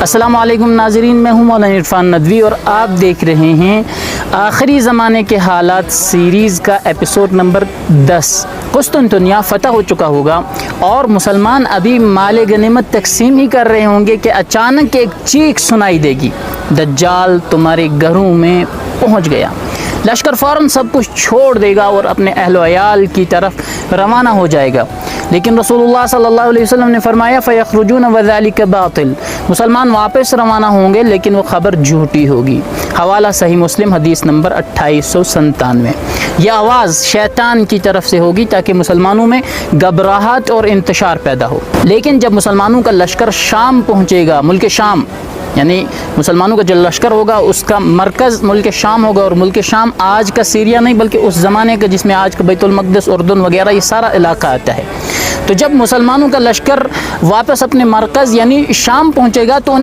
السلام علیکم ناظرین، میں ہوں مولانا عرفان ندوی اور آپ دیکھ رہے ہیں آخری زمانے کے حالات سیریز کا ایپیسوڈ نمبر 10۔ قسطنطنیہ فتح ہو چکا ہوگا اور مسلمان ابھی مال غنیمت تقسیم ہی کر رہے ہوں گے کہ اچانک ایک چیخ سنائی دے گی، دجال تمہارے گھروں میں پہنچ گیا۔ لشکر فوراً سب کچھ چھوڑ دے گا اور اپنے اہل و عیال کی طرف روانہ ہو جائے گا، لیکن رسول اللہ صلی اللہ علیہ وسلم نے فرمایا فَيَخْرُجُونَ وَذَلِكَ بَاطِلٌ، مسلمان واپس روانہ ہوں گے لیکن وہ خبر جھوٹی ہوگی۔ حوالہ صحیح مسلم حدیث نمبر 2897۔ یہ آواز شیطان کی طرف سے ہوگی تاکہ مسلمانوں میں گھبراہٹ اور انتشار پیدا ہو، لیکن جب مسلمانوں کا لشکر شام پہنچے گا، ملک شام یعنی مسلمانوں کا جو لشکر ہوگا اس کا مرکز ملک شام ہوگا، اور ملک شام آج کا سیریا نہیں بلکہ اس زمانے کا جس میں آج کا بیت المقدس، اردن وغیرہ یہ سارا علاقہ آتا ہے۔ تو جب مسلمانوں کا لشکر واپس اپنے مرکز یعنی شام پہنچے گا تو